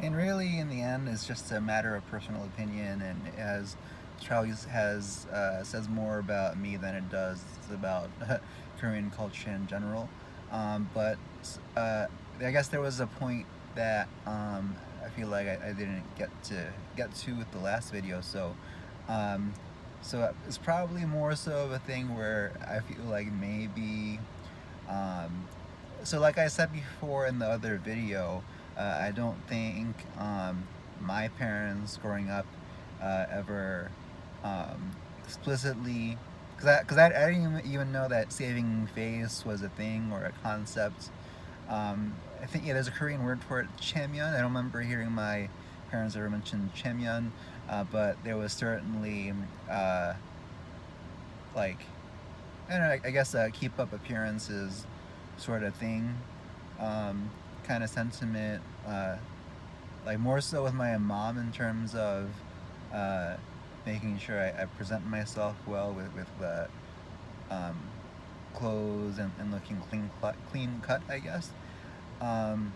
And really, in the end, it's just a matter of personal opinion, and Charlie has says more about me than it does about Korean culture in general. But uh, I guess there was a point that I feel like I didn't get to with the last video. Um, so it's probably more so of a thing where I feel like maybe um, so, like I said before in the other video, I don't think my parents growing up ever explicitly, I didn't even know that saving face was a thing or a concept. I think, yeah, there's a Korean word for it, chamyeon. I don't remember hearing my parents ever mention chamyeon, but there was certainly uh, like I don't know. I guess keep up appearances, sort of thing, kind of sentiment. Like more so with my mom in terms of uh, making sure I present myself well with um, clothes and looking clean cut, I guess. Um,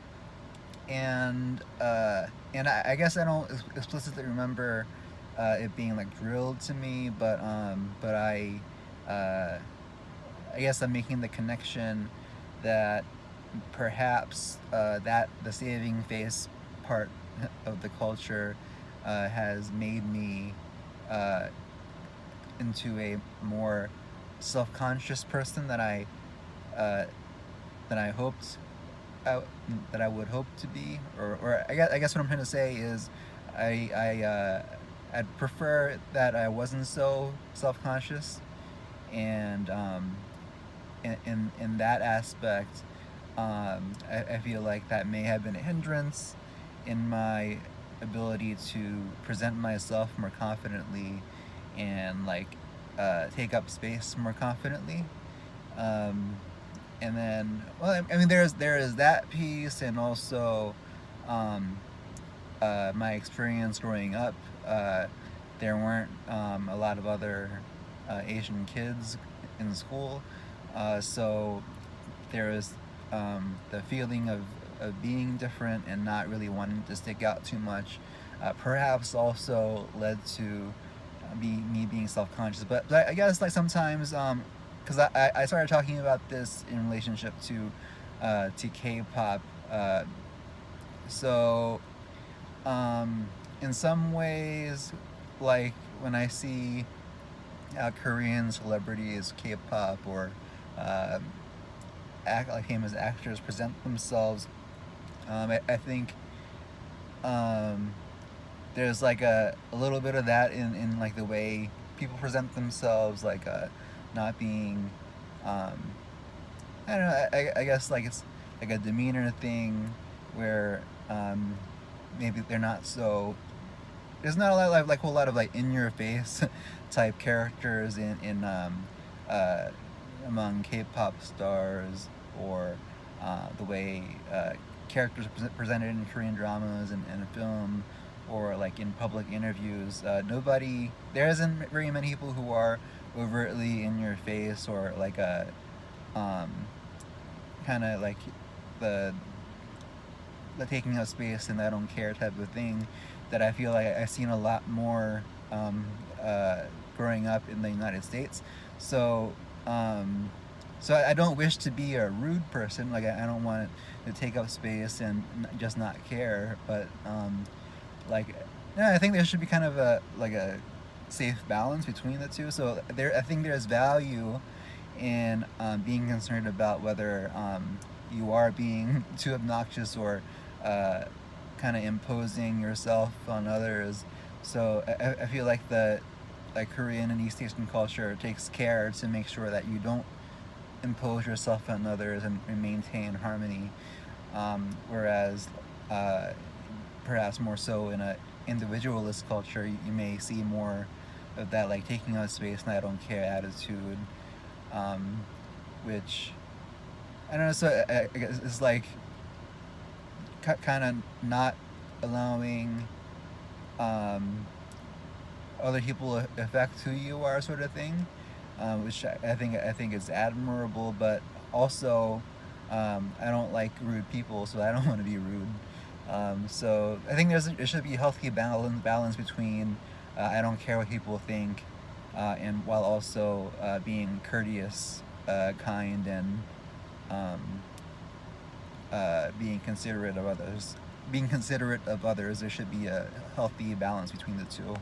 and I guess I don't explicitly remember it being like drilled to me, but uh, I guess I'm making the connection that perhaps that the saving face part of the culture has made me uh, into a more self-conscious person uh, than I hoped I, that I would hope to be, or I guess what I'm trying to say is I'd prefer that I wasn't so self-conscious, and in that aspect, I feel like that may have been a hindrance in my ability to present myself more confidently and take up space more confidently. Um, and then, well, I mean, there is that piece, and also um, my experience growing up. There weren't a lot of other Asian kids in school, so there was the feeling of being different and not really wanting to stick out too much. Perhaps also led to me being self-conscious, but I guess like sometimes because I started talking about this in relationship to K-pop. So um, in some ways, like when I see Korean celebrities, K-pop, or uh, like famous actors present themselves, I think um, there's like a little bit of that in like the way people present themselves, like not being, um, I don't know. I guess like it's like a demeanor thing where maybe they're not so. There's not a lot of like whole lot of like in your face type characters in uh, among K-pop stars, or the way characters are presented in Korean dramas and film, or like in public interviews. There isn't very many people who are overtly in your face, or like a um, kind of like the the taking up space and I don't care type of thing that I feel like I've seen a lot more uh, growing up in the United States. So um, I don't wish to be a rude person. Like I don't want to take up space and just not care. But like, yeah, I think there should be kind of a safe balance between the two. So I think there's value in being concerned about whether you are being too obnoxious or uh, kind of imposing yourself on others. So I feel like the like Korean and East Asian culture takes care to make sure that you don't impose yourself on others and maintain harmony. Whereas uh, perhaps more so in a individualist culture, you may see more of that like taking up space and I don't care attitude, um, which I don't know. So I guess it's like kind of not allowing um, other people affect who you are, sort of thing, which I think is admirable. But also, I don't like rude people, so I don't want to be rude. So I think there should be a healthy balance between I don't care what people think, and while also being courteous, kind, and um, being considerate of others. Being considerate of others, there should be a healthy balance between the two.